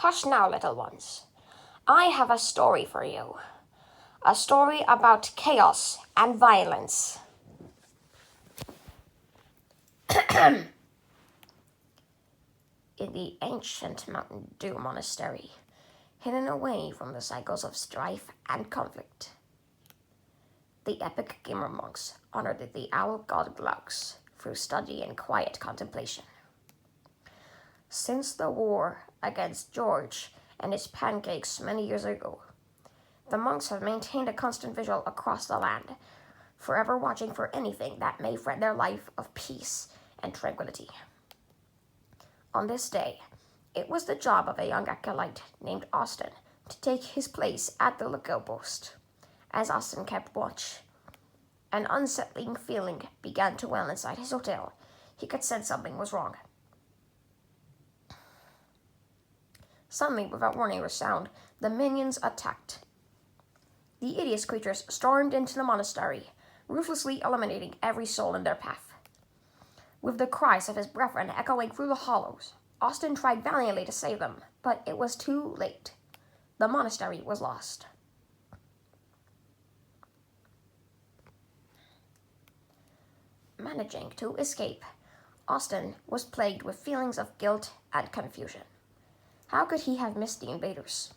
Hush now, little ones. I have a story for you. A story about chaos and violence. In the ancient Mountain Dew Monastery, hidden away from the cycles of strife and conflict, the epic gamer monks honored the owl god Glaucus through study and quiet contemplation. Since the war against George and his pancakes many years ago, the monks have maintained a constant vigil across the land, forever watching for anything that may threaten their life of peace and tranquility. On this day, it was the job of a young acolyte named Austin to take his place at the lookout post. As Austin kept watch, an unsettling feeling began to well inside his hotel. He could sense something was wrong. Suddenly, without warning or sound, the minions attacked. The hideous creatures stormed into the monastery, ruthlessly eliminating every soul in their path. With the cries of his brethren echoing through the hollows, Austin tried valiantly to save them, but it was too late. The monastery was lost. Managing to escape, Austin was plagued with feelings of guilt and confusion. How could he have missed the invaders?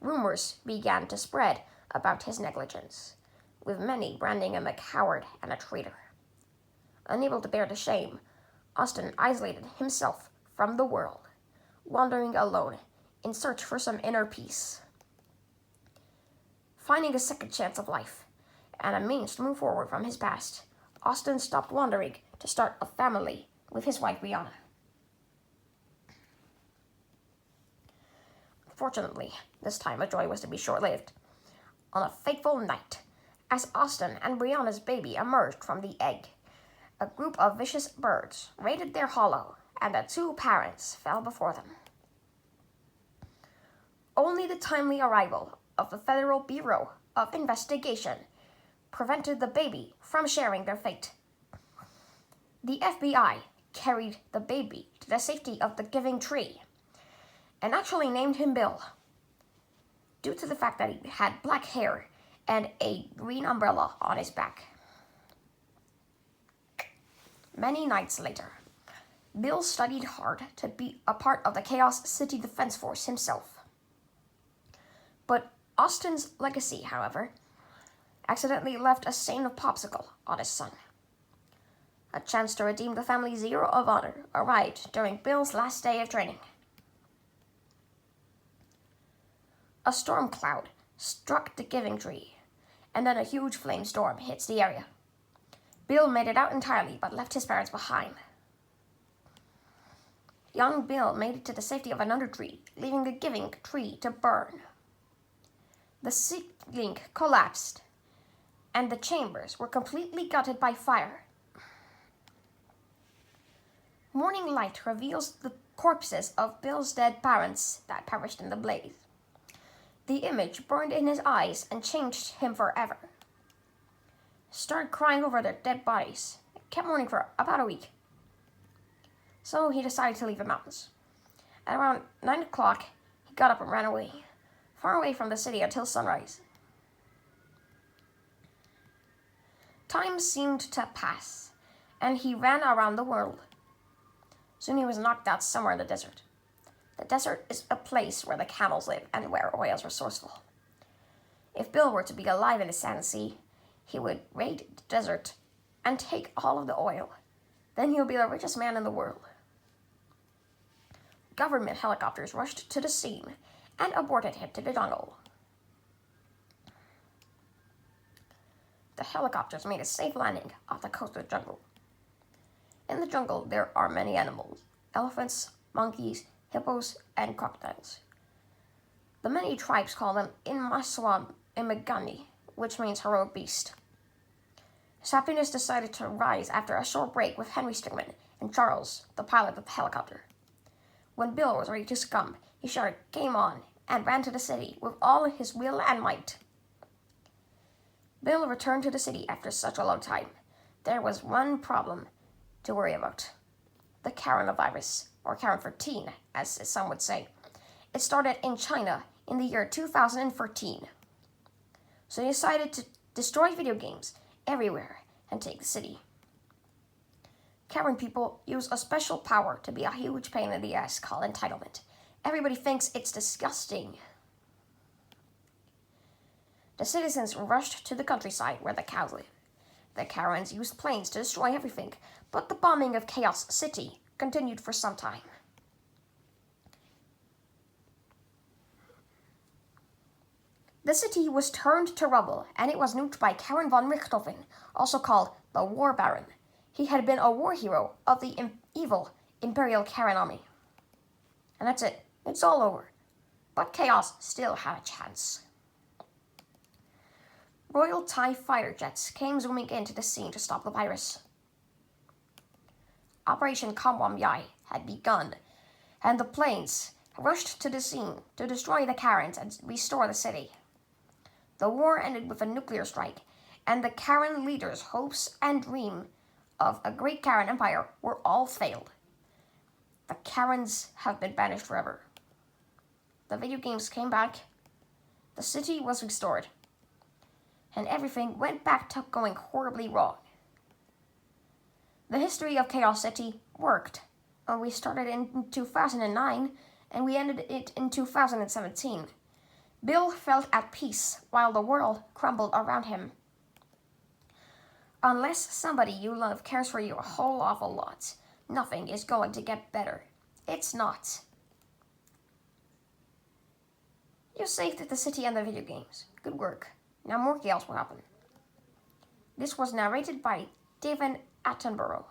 Rumors began to spread about his negligence, with many branding him a coward and a traitor. Unable to bear the shame, Austin isolated himself from the world, wandering alone in search for some inner peace. Finding a second chance of life and a means to move forward from his past, Austin stopped wandering to start a family with his wife Brianna. Fortunately, this time of joy was to be short-lived. On a fateful night, as Austin and Brianna's baby emerged from the egg, a group of vicious birds raided their hollow, and the two parents fell before them. Only the timely arrival of the Federal Bureau of Investigation prevented the baby from sharing their fate. The FBI carried the baby to the safety of the Giving Tree and actually named him Bill, due to the fact that he had black hair and a green umbrella on his back. Many nights later, Bill studied hard to be a part of the Chaos City Defense Force himself. But Austin's legacy, however, accidentally left a stain of popsicle on his son. A chance to redeem the family's Zero of Honor arrived during Bill's last day of training. A storm cloud struck the Giving Tree, and then a huge flame storm hits the area. Bill made it out entirely, but left his parents behind. Young Bill made it to the safety of another tree, leaving the Giving Tree to burn. The ceiling collapsed, and the chambers were completely gutted by fire. Morning light reveals the corpses of Bill's dead parents that perished in the blaze. The image burned in his eyes and changed him forever. Started crying over their dead bodies, and kept mourning for about a week. So he decided to leave the mountains. At around 9 o'clock, he got up and ran away, far away from the city until sunrise. Time seemed to pass, and he ran around the world. Soon he was knocked out somewhere in the desert. The desert is a place where the camels live and where oil is resourceful. If Bill were to be alive in the Sand Sea, he would raid the desert and take all of the oil. Then he would be the richest man in the world. Government helicopters rushed to the scene and aborted him to the jungle. The helicopters made a safe landing off the coast of the jungle. In the jungle, there are many animals: elephants, monkeys, hippos, and crocodiles. The many tribes call them Inmaswam Imagani, which means heroic beast. His happiness decided to rise after a short break with Henry Stickmin and Charles, the pilot of the helicopter. When Bill was ready to succumb, he shouted, "Game on," and ran to the city with all his will and might. Bill returned to the city after such a long time. There was one problem to worry about: the coronavirus, or Karen 13, as some would say. It started in China in the year 2013. So they decided to destroy video games everywhere and take the city. Karen people use a special power to be a huge pain in the ass called entitlement. Everybody thinks it's disgusting. The citizens rushed to the countryside where the cows live. The Karens used planes to destroy everything, but the bombing of Chaos City continued for some time. The city was turned to rubble, and it was nuked by Karen von Richthofen, also called the War Baron. He had been a war hero of the evil Imperial Karen army. And that's it. It's all over. But Chaos still had a chance. Royal TIE fighter jets came zooming into the scene to stop the virus. Operation Kamwam-Yai had begun, and the planes rushed to the scene to destroy the Karens and restore the city. The war ended with a nuclear strike, and the Karen leaders' hopes and dream of a great Karen empire were all failed. The Karens have been banished forever. The video games came back, the city was restored, and everything went back to going horribly wrong. The history of Chaos City worked. We started in 2009, and we ended it in 2017. Bill felt at peace while the world crumbled around him. Unless somebody you love cares for you a whole awful lot, nothing is going to get better. It's not. You saved the city and the video games. Good work. Now more chaos will happen. This was narrated by David Attenborough.